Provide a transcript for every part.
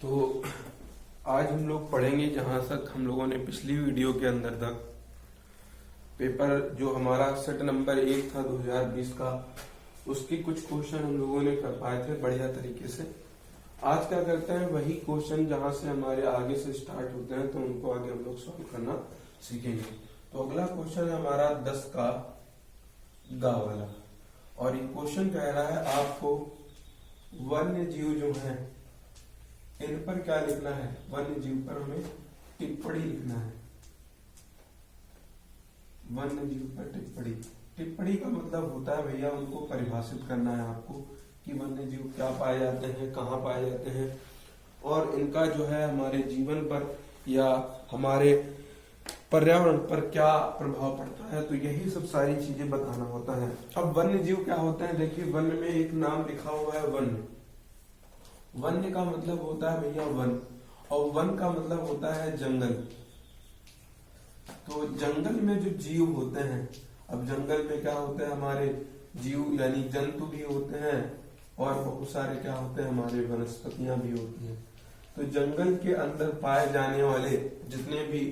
तो आज हम लोग पढ़ेंगे जहां तक हम लोगों ने पिछली वीडियो के अंदर तक पेपर जो हमारा सेट नंबर 1 था 2020 का, उसके कुछ क्वेश्चन हम लोगों ने कर पाए थे बढ़िया तरीके से। आज क्या करते हैं, वही क्वेश्चन जहां से हमारे आगे से स्टार्ट होते हैं तो उनको आगे हम लोग सॉल्व करना सीखेंगे। तो अगला क्वेश्चन है हमारा 10 का गा वाला, और ये क्वेश्चन कह रहा है आपको वन्य जीव जो है इन पर क्या लिखना है। वन्य जीव पर हमें टिप्पणी लिखना है। वन्य जीव पर टिप्पणी। टिप्पणी का मतलब होता है भैया उनको परिभाषित करना है आपको कि वन्य जीव क्या पाए जाते हैं, कहाँ पाए जाते हैं, और इनका जो है हमारे जीवन पर या हमारे पर्यावरण पर क्या प्रभाव पड़ता है। तो यही सब सारी चीजें बताना होता है। अब वन्य जीव क्या होते हैं, देखिए वन्य में एक नाम लिखा हुआ है वन्य। वन्य का मतलब होता है भैया वन, और वन का मतलब होता है जंगल। तो जंगल में जो जीव होते हैं, अब जंगल में क्या होते हैं हमारे जीव यानी जंतु भी होते हैं, और बहुत सारे क्या होते हैं हमारे वनस्पतियां भी होती हैं। तो जंगल के अंदर पाए जाने वाले जितने भी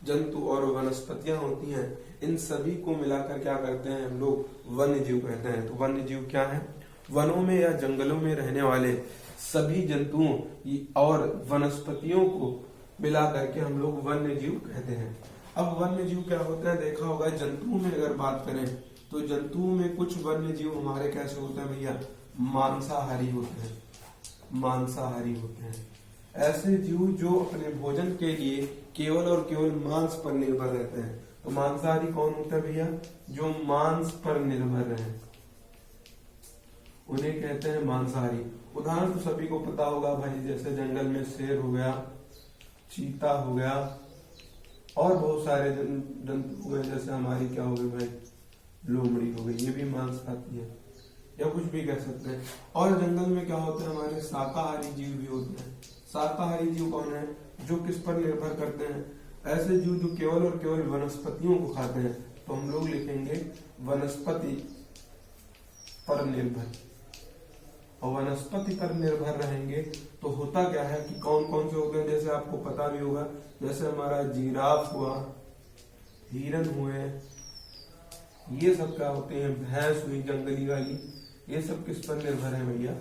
जंतु और वनस्पतियां होती हैं, इन सभी को मिलाकर क्या करते हैं हम लोग वन्य जीव कहते हैं। तो वन्य जीव क्या है, वनों में या जंगलों में रहने वाले सभी जंतुओं और वनस्पतियों को मिला करके हम लोग वन्य जीव कहते हैं। अब वन्य जीव क्या होते हैं, देखा होगा जंतुओं में अगर बात करें तो जंतुओं में कुछ वन्य जीव हमारे कैसे होते हैं भैया, मांसाहारी होते हैं। मांसाहारी होते हैं ऐसे जीव जो अपने भोजन के लिए केवल और केवल मांस पर निर्भर रहते हैं। तो मांसाहारी कौन होता है भैया, जो मांस पर निर्भर रहे, उन्हें कहते हैं मांसाहारी। उदाहरण तो सभी को पता होगा भाई, जैसे जंगल में शेर हो गया, चीता हो गया, और बहुत सारे जंतु हो गए, जैसे हमारी क्या हो गई भाई लोमड़ी हो गई, ये भी मांस खाती है या कुछ भी कह सकते हैं। और जंगल में क्या होते हैं हमारे शाकाहारी जीव भी होते हैं। शाकाहारी जीव कौन है, जो किस पर निर्भर करते हैं, ऐसे जीव जो केवल और केवल वनस्पतियों को खाते हैं। तो हम लोग लिखेंगे वनस्पति पर निर्भर। और वनस्पति पर निर्भर रहेंगे तो होता क्या है कि कौन कौन से होते हैं, जैसे आपको पता भी होगा, जैसे हमारा जिराफ हुआ, हिरन हुए, ये सब क्या होते हैं, भैंस हुई जंगली वाली, ये सब किस पर निर्भर है भैया,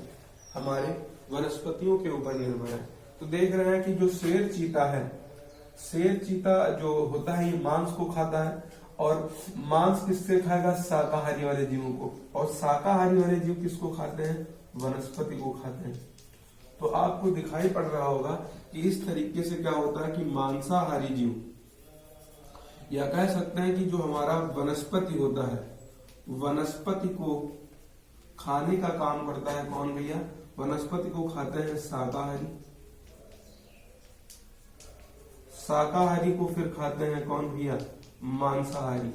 हमारे वनस्पतियों के ऊपर निर्भर है। तो देख रहे हैं कि जो शेर चीता है, शेर चीता जो होता है ये मांस को खाता है, और मांस किससे खाएगा, शाकाहारी वाले जीवों को, और शाकाहारी वाले जीव किसको खाते हैं, वनस्पति को खाते हैं। तो आपको दिखाई पड़ रहा होगा कि इस तरीके से क्या होता है कि मांसाहारी जीव, या कह सकते हैं कि जो हमारा वनस्पति होता है, वनस्पति को खाने का काम करता है कौन भैया, वनस्पति को खाते हैं शाकाहारी। शाकाहारी को फिर खाते हैं कौन भैया, मांसाहारी।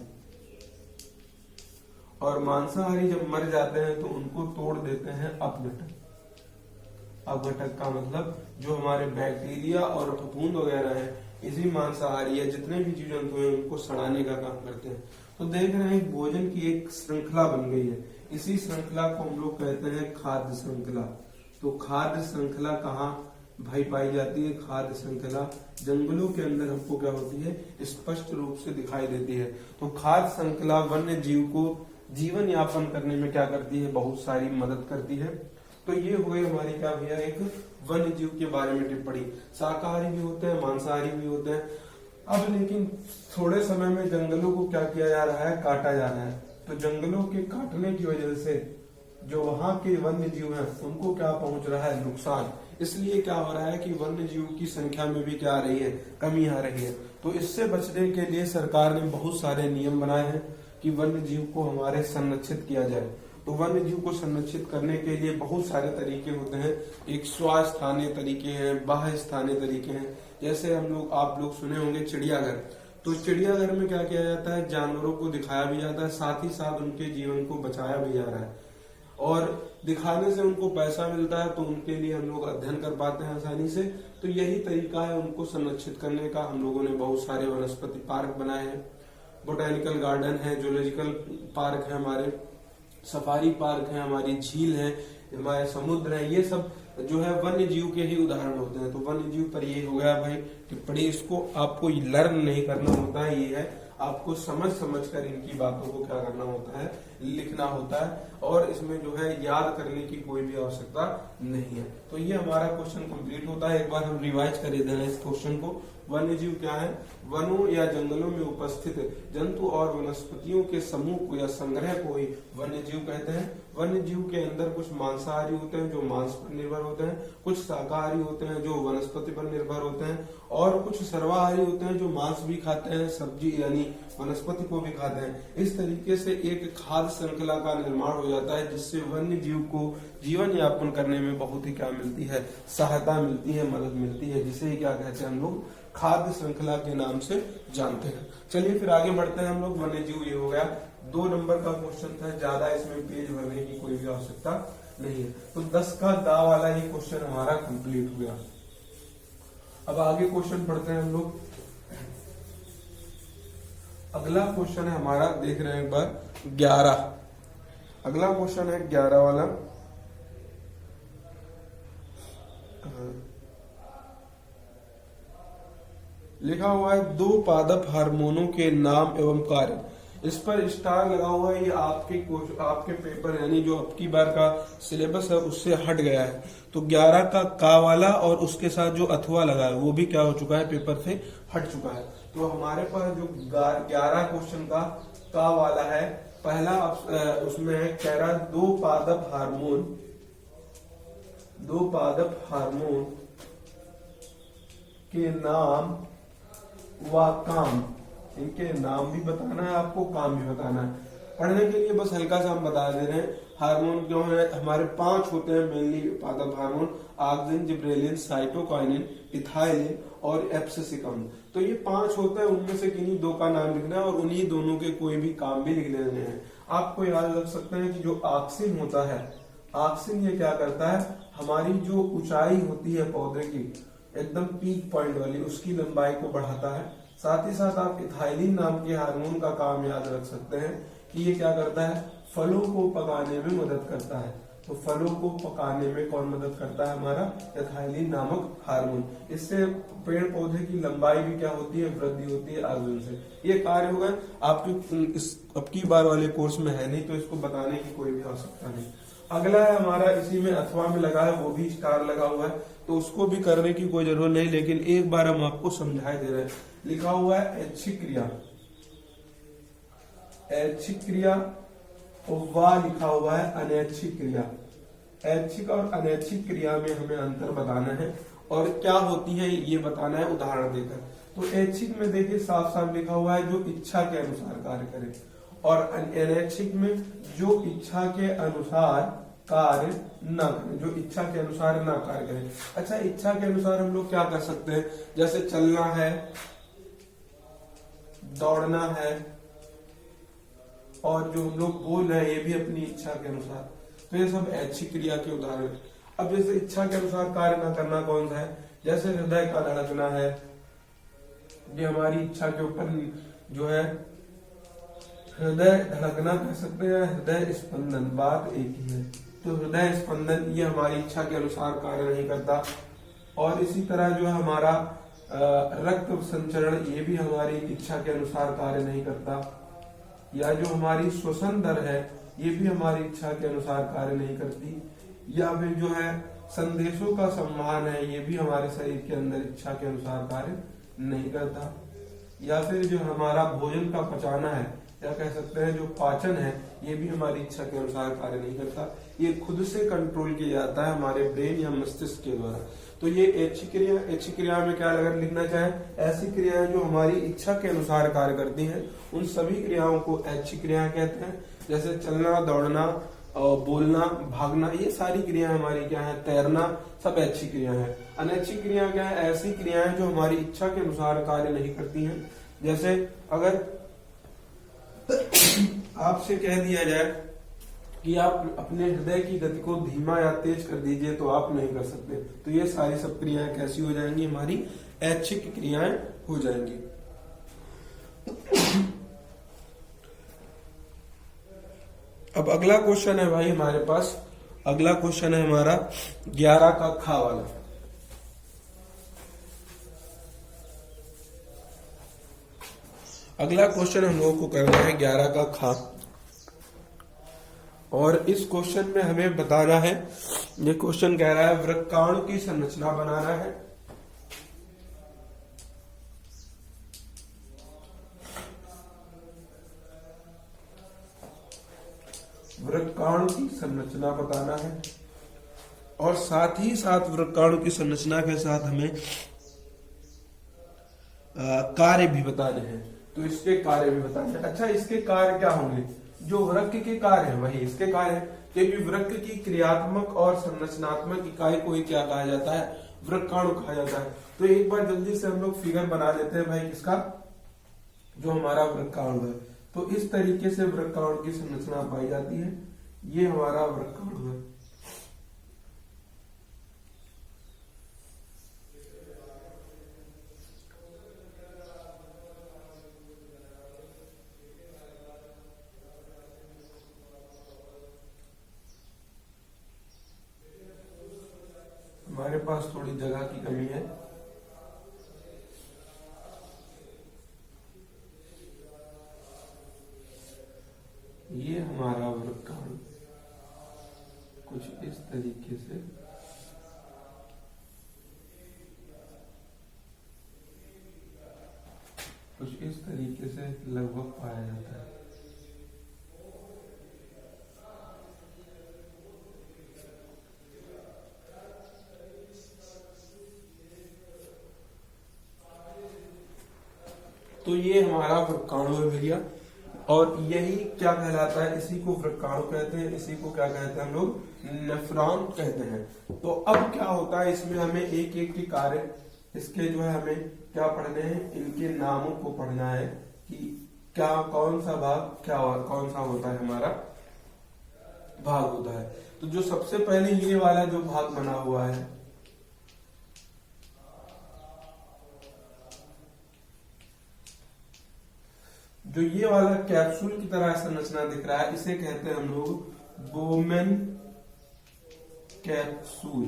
और मांसाहारी जब मर जाते हैं तो उनको तोड़ देते हैं अपघटक। अपघटक का मतलब जो हमारे बैक्टीरिया और फफूंद वगैरह है, इसी मांसाहारी है जितने भी जीव जंतु हैं उनको सड़ाने का काम करते हैं। तो देख रहे हैं भोजन की एक श्रृंखला बन गई है। इसी श्रृंखला को हम लोग कहते हैं खाद्य श्रृंखला। तो खाद्य श्रृंखला कहाँ भाई पाई जाती है, खाद्य श्रृंखला जंगलों के अंदर हमको क्या होती है, स्पष्ट रूप से दिखाई देती है। तो खाद्य श्रृंखला वन्य जीव को जीवन यापन करने में क्या करती है, बहुत सारी मदद करती है। तो ये हो गई हमारी क्या भैया एक वन्य जीव के बारे में टिप्पणी। शाकाहारी भी होते हैं, मांसाहारी भी होते हैं। अब लेकिन थोड़े समय में जंगलों को क्या किया जा रहा है, काटा जा रहा है। तो जंगलों के काटने की वजह से जो वहां के वन्य जीव हैं उनको क्या पहुंच रहा है, नुकसान। इसलिए क्या हो रहा है कि वन्य जीव की संख्या में भी क्या आ रही है, कमी आ रही है। तो इससे बचने के लिए सरकार ने बहुत सारे नियम बनाए हैं कि वन्य जीव को हमारे संरक्षित किया जाए। तो वन्य जीव को संरक्षित करने के लिए बहुत सारे तरीके होते हैं। एक स्वास्थानीय तरीके हैं, बाह्य स्थानीय तरीके हैं। जैसे आप लोग सुने होंगे चिड़ियाघर। तो चिड़ियाघर में क्या किया जाता है, जानवरों को दिखाया भी जाता है, साथ ही साथ उनके जीवन को बचाया भी जा रहा है, और दिखाने से उनको पैसा मिलता है, तो उनके लिए हम लोग अध्ययन कर पाते हैं आसानी से। तो यही तरीका है उनको संरक्षित करने का। हम लोगों ने बहुत सारे वनस्पति पार्क बनाए हैं, बोटेनिकल गार्डन है, जूलॉजिकल पार्क है, हमारे सफारी पार्क है, हमारी झील है। हमारे समुद्र हैं, ये सब जो है वन्य जीव के ही उदाहरण होते हैं। तो वन्य जीव पर ये हो गया भाई टिप्पणी। इसको आपको लर्न नहीं करना होता है, ये है आपको समझ समझ कर इनकी बातों को क्या करना होता है, लिखना होता है, और इसमें जो है याद करने की कोई भी आवश्यकता नहीं है। तो ये हमारा क्वेश्चन कंप्लीट होता है। एक बार हम रिवाइज कर देना इस क्वेश्चन को। वन्य जीव क्या है? वनों या जंगलों में उपस्थित जंतु और वनस्पतियों के समूह को या संग्रह को ही वन्य जीव कहते हैं। वन्य जीव के अंदर कुछ मांसाहारी होते हैं जो मांस पर निर्भर होते हैं, कुछ शाकाहारी होते हैं जो वनस्पति पर निर्भर होते हैं, और कुछ सर्वाहारी होते हैं जो मांस भी खाते हैं, सब्जी यानी वनस्पति को भी खाते हैं। इस तरीके से एक खाद्य श्रृंखला का निर्माण हो जाता है, जिससे वन्य जीव को जीवन यापन करने में बहुत ही क्या मिलती है, सहायता मिलती है, मदद मिलती है, जिसे क्या कहते हैं हम लोग खाद्य श्रृंखला के नाम से जानते हैं। चलिए फिर आगे बढ़ते हैं हम लोग। वन्य जीव ये हो गया 2 नंबर का क्वेश्चन था, ज्यादा इसमें पेज भरने की कोई भी आवश्यकता नहीं है। तो 10 का दा वाला ये क्वेश्चन हमारा कंप्लीट हो गया। अब आगे क्वेश्चन पढ़ते हैं हम लोग। अगला क्वेश्चन है हमारा, देख रहे हैं एक बार, 11। अगला क्वेश्चन है 11 वाला। लिखा हुआ है 2 पादप हार्मोनों के नाम एवं कार्य। इस पर स्टार लगा हुआ है। ये आपके पेपर यानी जो अब की बार का सिलेबस है उससे हट गया है। तो 11 का वाला और उसके साथ जो अथवा लगा है वो भी क्या हो चुका है, पेपर से हट चुका है। तो हमारे पास जो 11 क्वेश्चन का वाला है, पहला उसमें है कह रहा 2 पादप हार्मोन के नाम व काम। इनके नाम भी बताना है आपको, काम भी बताना है। पढ़ने के लिए बस हल्का सा हम बता दे रहे हैं। हार्मोन क्यों है, हमारे 5 होते हैं मेनली पादप hormone, auxin, gibberellin, cytokinin, ethylene और एब्सिसिकम। तो ये 5 होते हैं, उनमें से किन्हीं 2 का नाम लिखना है और उन्हीं दोनों के कोई भी काम भी लिख लेने हैं। आपको याद रख सकते हैं कि जो ऑक्सिन होता है, ऑक्सिन ये क्या करता है, हमारी जो ऊंचाई होती है पौधे की एकदम पीक पॉइंट वाली, उसकी लंबाई को बढ़ाता है। साथ ही साथ आप इथाइलिन नाम के हार्मोन का काम याद रख सकते हैं कि ये क्या करता है, फलों को पकाने में मदद करता है। तो फलों को पकाने में कौन मदद करता है, हमारा इथाइलिन नामक हार्मोन। इससे पेड़ पौधे की लंबाई भी क्या होती है, वृद्धि होती है ऑक्सीजन से। ये कार्य होगा आपके इस अब की बार वाले कोर्स में है नहीं, तो इसको बताने की कोई भी आवश्यकता नहीं। अगला है हमारा, इसी में अथवा में लगा है, वो भी स्टार लगा हुआ है, तो उसको भी करने की कोई जरूरत नहीं, लेकिन एक बार हम आपको समझाई दे रहे हैं। लिखा हुआ है ऐच्छिक क्रिया और वा लिखा हुआ है अनैच्छिक क्रिया। ऐच्छिक और अनैच्छिक क्रिया में हमें अंतर बताना है और क्या होती है ये बताना है उदाहरण देकर। तो ऐच्छिक में देखिए साफ साफ लिखा हुआ है जो इच्छा के अनुसार कार्य करे, और अनैच्छिक में जो इच्छा के अनुसार कार्य न करे, जो इच्छा के अनुसार न कार्य करे। अच्छा, इच्छा के अनुसार हम लोग क्या कर सकते हैं, जैसे चलना है, दौड़ना है, और जो हम लोग बोल रहे हैं ये भी अपनी इच्छा के अनुसार। तो ये सब ऐच्छिक क्रिया के उदाहरण। अब जैसे इच्छा के अनुसार कार्य न करना कौन सा है, जैसे हृदय का धड़कना है, ये हमारी इच्छा के ऊपर जो है हृदय धड़कना कह सकते हैं, हृदय स्पंदन, बात एक ही है। तो हृदय स्पंदन ये हमारी इच्छा के अनुसार कार्य नहीं करता। और इसी तरह जो है हमारा रक्त संचरण, ये भी हमारी इच्छा के अनुसार कार्य नहीं करता। या जो हमारी श्वसन दर है, ये भी हमारी इच्छा के अनुसार कार्य नहीं करती। या फिर जो है संदेशों का संवहन है, ये भी हमारे शरीर के अंदर इच्छा के अनुसार कार्य नहीं करता। या फिर जो हमारा भोजन का पचाना है, या कह सकते हैं जो पाचन है, ये भी हमारी इच्छा के अनुसार कार्य नहीं करता। ये खुद से कंट्रोल किया जाता है हमारे ब्रेन या मस्तिष्क के द्वारा। तो ये ऐच्छिक क्रिया में क्या लिखना चाहे, ऐसी क्रियाएं जो हमारी इच्छा के अनुसार कार्य करती हैं, उन सभी क्रियाओं को ऐच्छिक क्रिया कहते हैं। जैसे चलना, दौड़ना, बोलना, भागना, ये सारी क्रिया हमारी क्या है, तैरना, सब ऐच्छिक क्रिया है। अनैच्छिक क्रिया क्या है, ऐसी क्रियाएं जो हमारी इच्छा के अनुसार कार्य नहीं करती हैं। जैसे अगर आपसे कह दिया जाए कि आप अपने हृदय की गति को धीमा या तेज कर दीजिए, तो आप नहीं कर सकते। तो ये सारी सब क्रियाएं कैसी हो जाएंगी, हमारी ऐच्छिक क्रियाएं हो जाएंगी। अब अगला क्वेश्चन है भाई हमारे पास अगला क्वेश्चन है हमारा 11 का खा वाला। अगला क्वेश्चन हम लोगों को करना है 11 का खा, और इस क्वेश्चन में हमें बताना है, ये क्वेश्चन कह रहा है वृक्काणु की संरचना बनाना है। वृक्काणु की संरचना बताना है, और साथ ही साथ वृक्काणु की संरचना के साथ हमें कार्य भी बताने हैं। तो इसके कार्य भी बताने हैं। अच्छा, इसके कार्य क्या होंगे? जो वृक्क के कार्य है वही इसके कार्य है, क्योंकि वृक्क की क्रियात्मक और संरचनात्मक इकाई को ही क्या कहा जाता है? वृक्काणु कहा जाता है। तो एक बार जल्दी से हम लोग फिगर बना लेते हैं भाई, किसका? जो हमारा वृक्काणु है। तो इस तरीके से वृक्काणु की संरचना पाई जाती है। ये हमारा वृक्काणु है। हमारे पास थोड़ी जगह की कमी है। ये हमारा वृक्काणु कुछ इस तरीके से लगभग पाया जाता है। तो ये हमारा वृक्काणु है भैया, और यही क्या कहलाता है? इसी को वृक्काणु कहते हैं। इसी को क्या कहते हैं हम लोग? नेफ्रॉन कहते हैं। तो अब क्या होता है, इसमें हमें एक एक के कार्य, इसके जो है हमें क्या पढ़ने हैं? इनके नामों को पढ़ना है कि क्या, कौन सा भाग क्या, कौन सा होता है हमारा भाग होता है। तो जो सबसे पहले ये वाला जो भाग बना हुआ है, जो ये वाला कैप्सूल की तरह संरचना दिख रहा है, इसे कहते हैं हम लोग बोमेन कैप्सूल।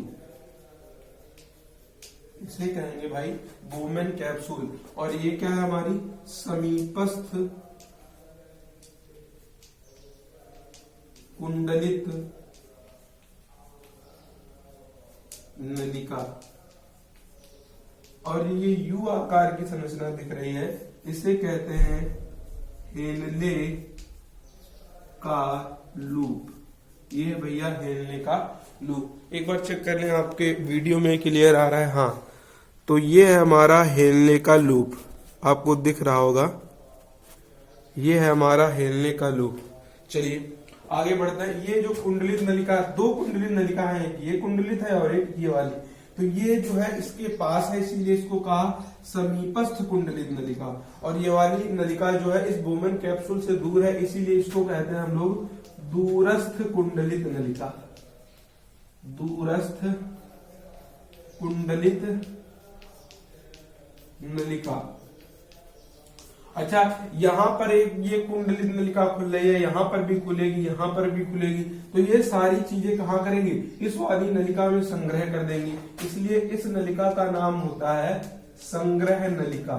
इसे कहेंगे भाई बोमेन कैप्सूल। और ये क्या है? हमारी समीपस्थ कुंडलित नलिका, और ये यू आकार की संरचना दिख रही है, इसे कहते हैं हेनले का लूप। ये है भैया हेनले का लूप। एक बार चेक कर लें, आपके वीडियो में क्लियर आ रहा है? हाँ, तो ये है हमारा हेनले का लूप, आपको दिख रहा होगा। ये है हमारा हेनले का लूप। चलिए आगे बढ़ते हैं। ये जो कुंडलित नलिका, दो कुंडलित नलिका है, एक ये कुंडलित है और एक ये वाली। तो ये जो है इसके पास है, इसीलिए इसको कहा समीपस्थ कुंडलित नलिका। और ये वाली नलिका जो है इस बोमेन कैप्सूल से दूर है, इसीलिए इसको कहते हैं हम लोग दूरस्थ कुंडलित नलिका। दूरस्थ कुंडलित नलिका। अच्छा, यहाँ पर एक ये कुंडलित नलिका खुल रही है, यहाँ पर भी खुलेगी, यहाँ पर भी खुलेगी। तो ये सारी चीजें कहाँ करेंगे? इस वाली नलिका में संग्रह कर देंगी। इसलिए इस नलिका का नाम होता है संग्रह नलिका।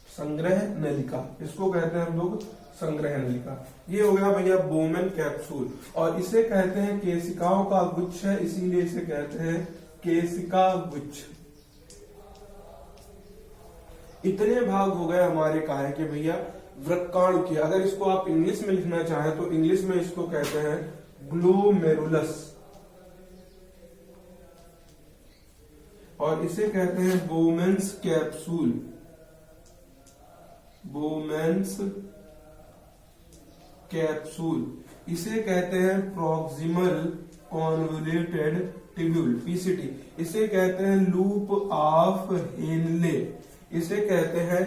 संग्रह नलिका, इसको कहते हैं हम लोग संग्रह नलिका। ये हो गया भैया बोमेन कैप्सूल। और इसे कहते हैं केशिकाओं का गुच्छ है, इसीलिए इसे कहते हैं केशिका गुच्छ। इतने भाग हो गए हमारे कार्य के भैया वृक्काणु के। अगर इसको आप इंग्लिश में लिखना चाहें तो इंग्लिश में इसको कहते हैं ग्लोमेरुलस, और इसे कहते हैं बोमेन्स कैप्सूल। Bowman's capsule. इसे कहते हैं प्रॉक्सिमल कॉन्वोल्यूटेड ट्यूब्यूल, पीसीटी। इसे कहते हैं लूप ऑफ हेनले। इसे कहते हैं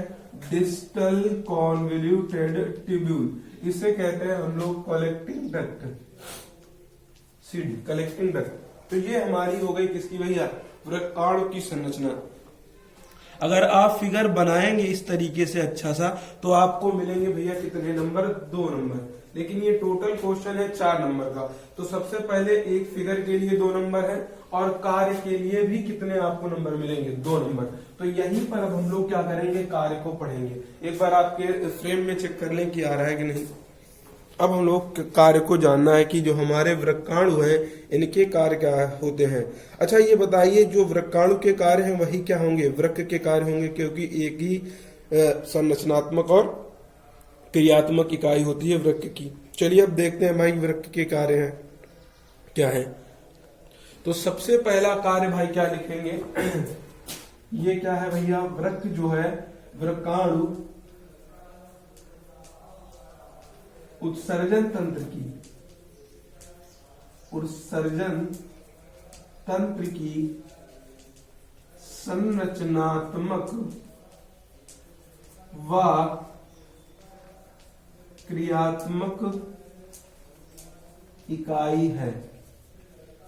डिस्टल कॉन्वोल्यूटेड ट्यूब्यूल। इसे कहते हैं हम लोग collecting duct, CD, collecting duct. तो ये हमारी हो गई किसकी भैया? वृक्काणु की संरचना। अगर आप फिगर बनाएंगे इस तरीके से अच्छा सा तो आपको मिलेंगे भैया कितने नंबर, 2 नंबर। लेकिन ये टोटल क्वेश्चन है 4 नंबर का। तो सबसे पहले एक फिगर के लिए 2 नंबर है और कार्य के लिए भी कितने आपको नंबर मिलेंगे, 2 नंबर। तो यहीं पर अब हम लोग क्या करेंगे, कार्य को पढ़ेंगे। एक बार आपके फ्रेम में चेक कर लें कि आ रहा है कि नहीं। अब हम लोग कार्य को जानना है कि जो हमारे वृक्काणु हैं इनके कार्य क्या होते हैं। अच्छा ये बताइए, जो वृक्काणु के कार्य हैं वही क्या होंगे, वृक्क के कार्य होंगे, क्योंकि एक ही संरचनात्मक और क्रियात्मक इकाई होती है वृक्क की। चलिए अब देखते हैं भाई वृक्क के कार्य हैं क्या है। तो सबसे पहला कार्य भाई क्या लिखेंगे ये क्या है भैया, वृक्क जो है वृक्काणु उत्सर्जन तंत्र की संरचनात्मक व क्रियात्मक इकाई है।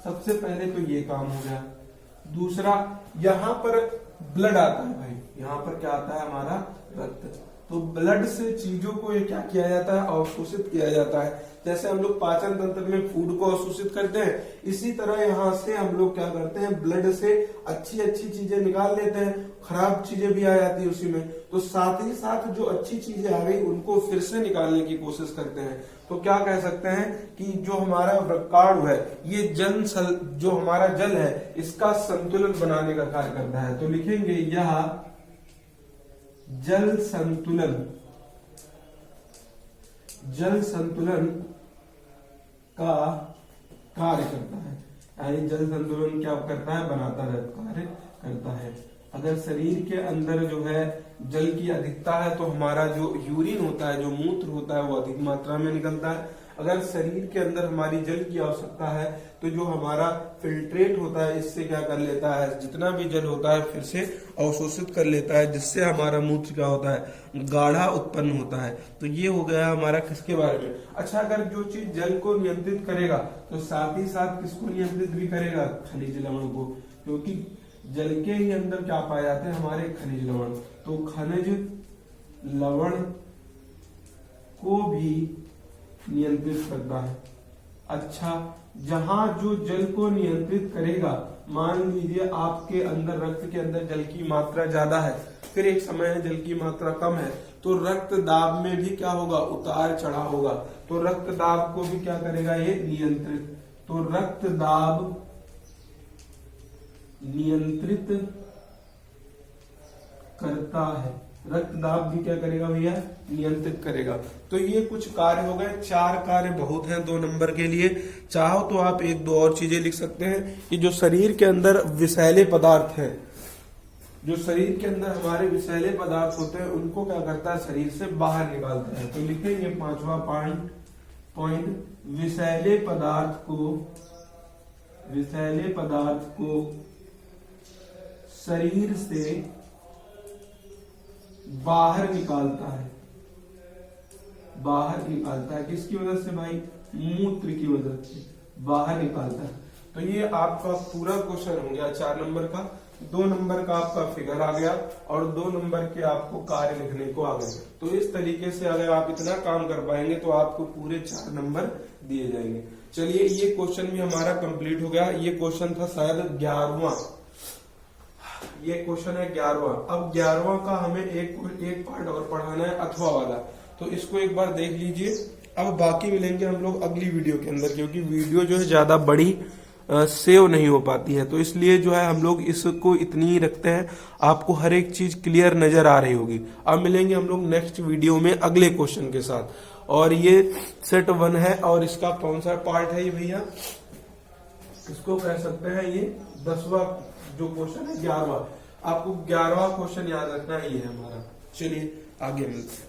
सबसे पहले तो ये काम हो गया। दूसरा, यहां पर ब्लड आता है भाई, यहां पर क्या आता है हमारा, रक्त। तो ब्लड से चीजों को ये क्या किया जाता है, अवशोषित किया जाता है। जैसे हम लोग पाचन तंत्र में फूड को अवशोषित करते हैं, इसी तरह यहाँ से हम लोग क्या करते हैं, ब्लड से अच्छी अच्छी चीजें निकाल लेते हैं, खराब चीजें भी आ जाती है उसी में। तो साथ ही साथ जो अच्छी चीजें आ गई उनको फिर से निकालने की कोशिश करते हैं। तो क्या कह सकते हैं कि जो हमारा वृक्काणु है ये जो हमारा जल है इसका संतुलन बनाने का कार्य करता है। तो लिखेंगे यह जल संतुलन का कार्य करता है। यानी जल संतुलन क्या करता है, बनाता है, कार्य करता है। अगर शरीर के अंदर जो है जल की अधिकता है तो हमारा जो यूरिन होता है, जो मूत्र होता है, वो अधिक मात्रा में निकलता है। अगर शरीर के अंदर हमारी जल की आवश्यकता है तो जो हमारा फिल्ट्रेट होता है इससे क्या कर लेता है, जितना भी जल होता है फिर से अवशोषित कर लेता है, जिससे हमारा मूत्र क्या होता है, गाढ़ा उत्पन्न होता है। तो ये हो गया हमारा किसके बारे में। अच्छा, अगर जो चीज जल को नियंत्रित करेगा तो साथ ही साथ किसको नियंत्रित भी करेगा, खनिज लवण को, क्योंकि जल के ही अंदर क्या पाए जाते हैं, हमारे खनिज लवण। तो खनिज लवण को भी नियंत्रित करता है। अच्छा, जहां जो जल को नियंत्रित करेगा, मान लीजिए आपके अंदर रक्त के अंदर जल की मात्रा ज्यादा है, फिर एक समय है जल की मात्रा कम है, तो रक्त दाब में भी क्या होगा, उतार चढ़ाव होगा। तो रक्त दाब को भी क्या करेगा, ये नियंत्रित। तो रक्त दाब नियंत्रित करता है, रक्त दाब भी क्या करेगा भैया, नियंत्रित करेगा। तो ये कुछ कार्य हो गए, 4 कार्य बहुत हैं 2 नंबर के लिए। चाहो तो आप 1-2 और चीजें लिख सकते हैं कि जो शरीर के अंदर विषैले पदार्थ हैं, जो शरीर के अंदर हमारे विषैले पदार्थ होते हैं उनको क्या करता है, शरीर से बाहर निकालता है। तो लिखेंगे 5वां पॉइंट, विषैले पदार्थ को शरीर से बाहर निकालता है। किसकी वजह से भाई, मूत्र की वजह से बाहर निकालता है। तो ये आपका पूरा क्वेश्चन हो गया 4 नंबर का। 2 नंबर का आपका फिगर आ गया और 2 नंबर के आपको कार्य लिखने को आ गए। तो इस तरीके से अगर आप इतना काम कर पाएंगे तो आपको पूरे 4 नंबर दिए जाएंगे। चलिए, ये क्वेश्चन भी हमारा कंप्लीट हो गया। ये क्वेश्चन था शायद 11वां, ये क्वेश्चन है 11वां। अब 11वां का हमें एक पार्ट और पढ़ाना है, अथवा वाला। तो इसको एक बार देख लीजिए। अब बाकी मिलेंगे हम लोग अगली वीडियो के अंदर, क्योंकि वीडियो जो है ज्यादा बड़ी सेव नहीं हो पाती है, तो इसलिए जो है हम लोग इसको इतनी ही रखते हैं। आपको हर एक चीज क्लियर नजर आ रही होगी। अब मिलेंगे हम लोग नेक्स्ट वीडियो में अगले क्वेश्चन के साथ। और ये सेट 1 है और इसका कौन सा पार्ट है ये भैया, इसको कह सकते हैं ये 10वां जो क्वेश्चन है, 11वां। आपको 11वां क्वेश्चन याद रखना है, ये है हमारा। चलिए आगे मिलते हैं।